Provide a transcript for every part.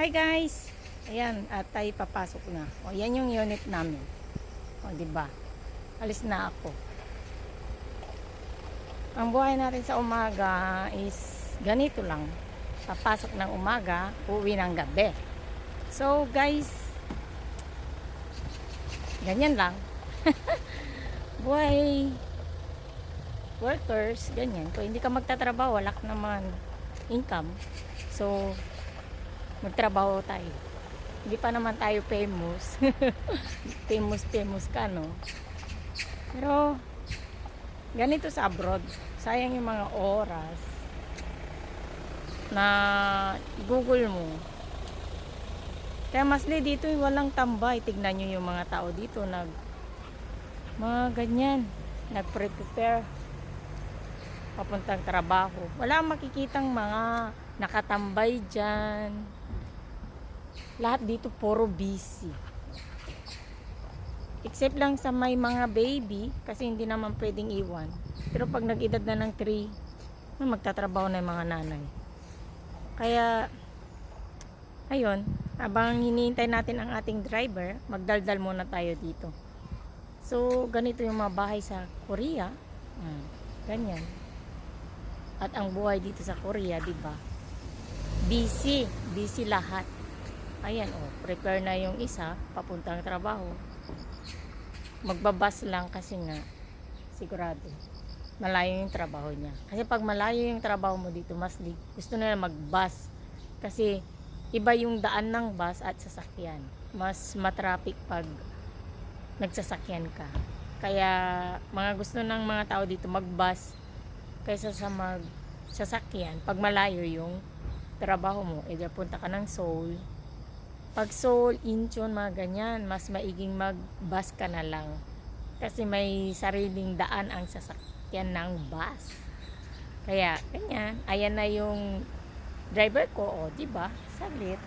Hi guys! Ayan, at tayo papasok na. O, yan yung unit namin. O, diba? Alis na ako. Ang buhay natin sa umaga is ganito lang. Papasok ng umaga, uwi ng gabi. So, guys, ganyan lang. Buhay workers, ganyan. Kung hindi ka magtatrabaho, wala ka naman income. So, magtrabaho tayo. Hindi pa naman tayo famous. famous ka, no? Pero, ganito sa abroad. Sayang yung mga oras na Google mo. Kaya masli dito walang tambay. Tignan nyo yung mga tao dito. Mga ganyan. Nag-prepare papuntang trabaho. Wala makikitang mga nakatambay dyan. Lahat dito puro busy. Except lang sa may mga baby, kasi hindi naman pwedeng iwan. Pero pag nag-edad na ng 3, magtatrabaho na yung mga nanay. Kaya, ayun, habang hinihintay natin ang ating driver, magdaldal muna tayo dito. So, ganito yung mga bahay sa Korea. Ganyan. At ang buhay dito sa Korea, di ba? Busy lahat. Ayan, prepare na yung isa papuntang trabaho. Magbabas lang kasi nga sigurado malayo yung trabaho niya. Kasi pag malayo yung trabaho mo dito, gusto nila magbus kasi iba yung daan ng bus at sasakyan. Mas matraffic pag nagsasakyan ka. Kaya mga gusto ng mga tao dito magbus kaysa sa magsasakyan pag malayo yung trabaho mo. Punta ka ng Seoul. Pag Seoul, Incheon, mga ganyan, mas maiging mag-bus ka na lang. Kasi may sariling daan ang sasakyan ng bus. Kaya, ganyan. Ayan na yung driver ko, diba? Saglit.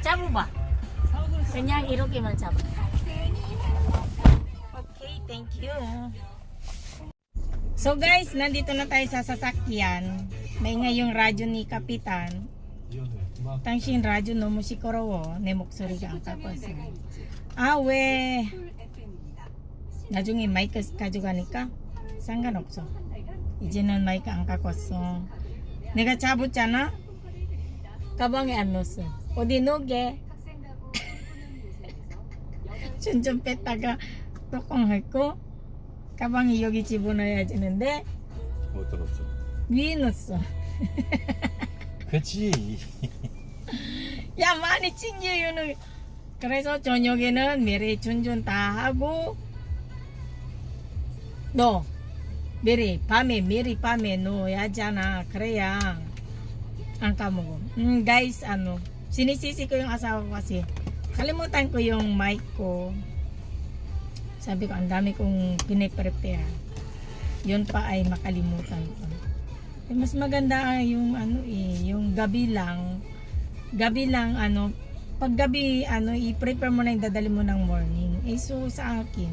Chabo ba? Kanyang iroke man chabo. Okay, thank you. So guys, nandito na tayo sa sasakyan. May ngayong radyo ni Kapitan. Tangshin radyo no mushikoro wo ne 목소리 가 안 갖고 왔어요. 왜 나중에 마이크 가져가니까 상관없어. 이제는 마이크 안 갖고 왔어. 내가 잡았잖아. 가방에 안 넣었어. 어디 놓게? 좀 뺐다가 뚜껑 헐고 가방이 여기 집어넣어야 되는데 못 들었어. 위에 넣었어. 그치. 야, 많이 챙겨요. 그래서 저녁에는 미리 준준 다 하고 너 미리 밤에 넣어야잖아. 그래야 안 까먹어. Guys, sinisisi ko yung asawa ko kasi kalimutan ko yung mic ko. Sabi ko, ang dami kong piniprepare. Yun pa ay makalimutan ko. Mas maganda yung yung gabi lang, pag gabi, i-prepare mo na yung dadali mo ng morning. So, sa akin,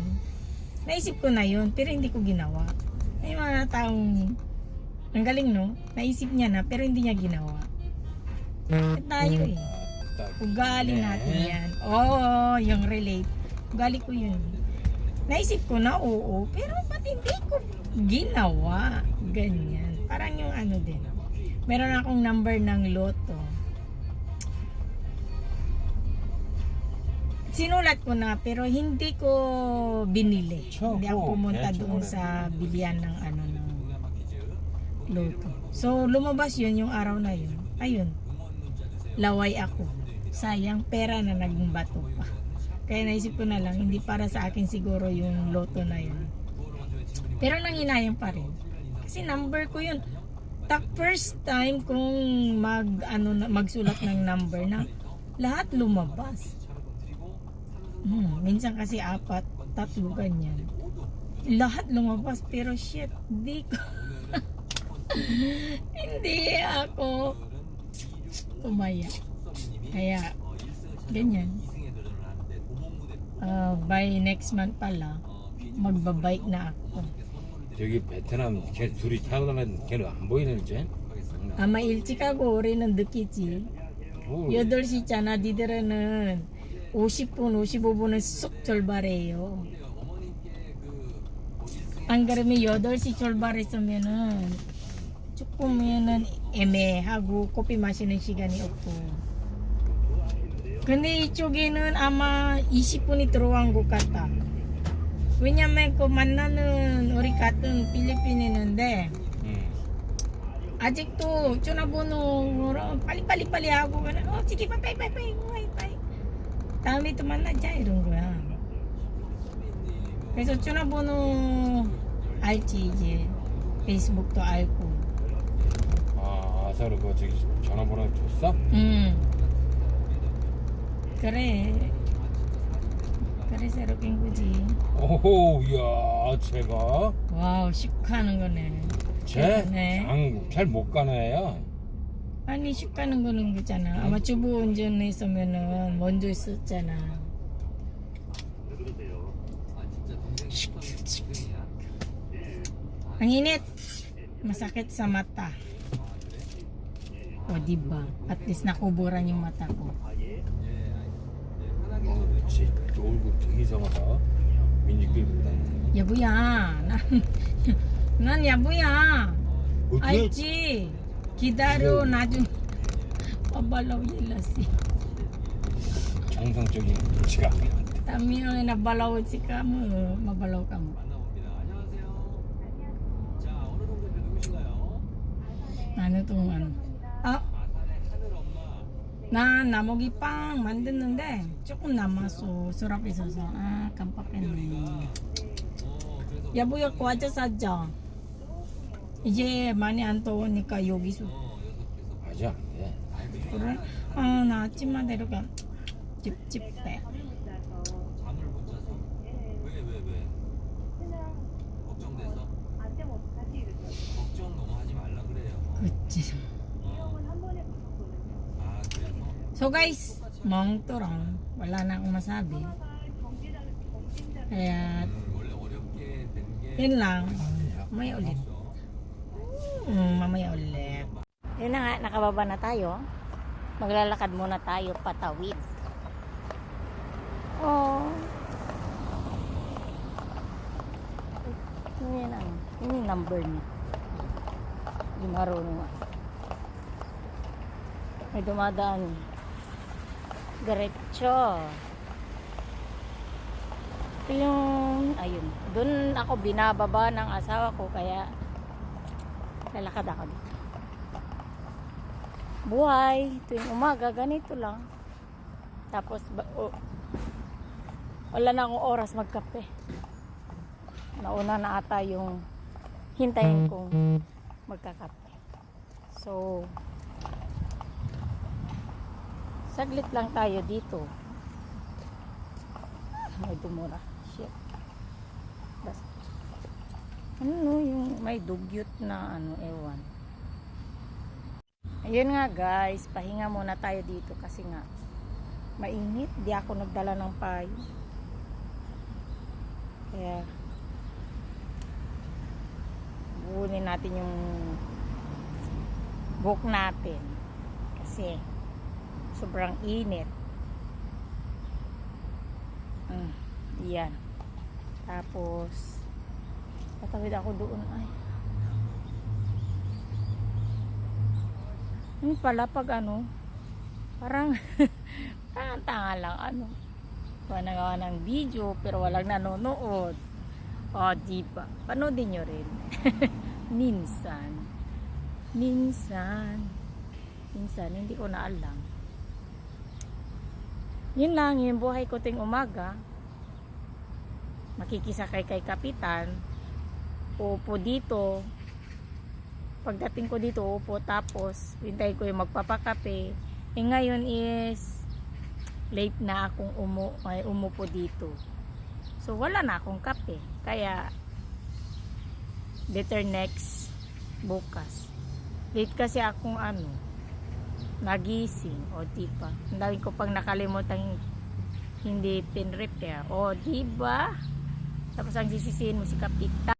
naisip ko na yun, pero hindi ko ginawa. May mga taong, ang galing, no? Naisip niya na, pero hindi niya ginawa. Tayo ugali natin yan. Yung relate. Ugali ko yun. Naisip ko na, pero ba't hindi ko ginawa? Ganyan. Parang yung din. Meron akong number ng loto. Sinulat ko na, pero hindi ko binili. Hindi ako pumunta doon sa bilian ng ng loto. So, lumabas yun yung araw na yun. Ayun. Laway ako. Sayang, pera na naging bato pa. Kaya naisip ko na lang, hindi para sa akin siguro yung loto na yun. Pero nanginayang pa rin. Kasi number ko yun. First time kung magsulat ng number na lahat lumabas. Minsan kasi 4, 3 ganyan. Lahat lumabas pero shit, hindi ako umaya. Kaya, ganyan. By next month pala magbabike na ako. 저기 베트남 걔 둘이 타고 다니는 걔는 안 보이는 이제. 아마 일찍 하고 우리는 늦겠지. 뭐 8시잖아. 니들은 50분, 55분에 쏙 출발해요. 안 그러면 8시 출발했으면은 조금은 애매하고 커피 마시는 시간이 없고. 근데 이쪽에는 아마 20분이 들어간 것 같다. 왜냐면 그 만나는 우리 같은 필리핀인인데 아직도 전화번호로 빨리 하고 그냥 sige 빠이 다음에 또 만나자 이런 거야. 그래서 전화번호 알지 이제 페이스북도 알고. 아 서로 그 저기 전화번호 줬어? 그래 새로 낀 거지. 오호 이야 제가 와우 시크하는 거네. 쟤 네. 한국 잘 못 가네요. 아니 시크하는 거는 거잖아. 아마 주부 운전했으면은 먼저 있었잖아. Ang init. Masakit sa mata. O diba? At least nakuburan yung mata ko. 지 얼굴 되게 이상하다. 민지끼리보다. 야부야. 난 야부야. 어떻게? 알지? 기다려 나중 mabalaw yung lasi. 정상적인 눈치가. Tami yung nabalaw si kamo. Mabalaw ka mo. Ano tong ano? 아, 나 나무기빵 만드는데 조금 남았어. 서랍 있어서. 아, 깜빡했네. 야부야 과자 사자. 이제 많이 안 더우니까 여기서. 맞아. 예. 그래? 아, 나 아침마다 이렇게 찝찝해. 그치. So guys, mongtorong. Wala na akong masabi. Kaya, yun lang. Mamaya ulit. Mamaya ulit. Yun na nga, nakababa na tayo. Maglalakad muna tayo patawid. Oh. Yun ang, yun yung number niya. Hindi marunong nga. May dumadaan. Diretso. Ito yung, ayun. Doon ako binababa ng asawa ko, kaya lalakad ako dito. Buhay. Tuwing umaga, ganito lang. Tapos, wala na akong oras magkape. Nauna na ata yung hintayin kong magkakape. So, saglit lang tayo dito. May dumura. Shit. Basta. Ano yung may dugyot na ano, ewan. Ayun nga guys, pahinga muna tayo dito kasi nga mainit. Di ako nagdala ng payo. Kaya buunin natin yung buhok natin kasi sobrang init. Yan. Tapos tatawid ako doon. Ay, yun pala pag ano, parang tanga lang ano, gawa ng video pero walang nanonood. O diba, panoodin nyo rin. minsan hindi ko na alam. Yun lang yung buhay ko ting umaga. Makikisakay kay kapitan, upo dito. Pagdating ko dito, upo, tapos hintay ko yung magpapakape. Ngayon is late na akong umupo dito. So wala na akong kape. Kaya better next bukas. Late kasi akong nagising. O diba? Ang dami ko pang nakalimutan hindi pin-repair. O diba? Tapos ang sisisihin mo si kapitan.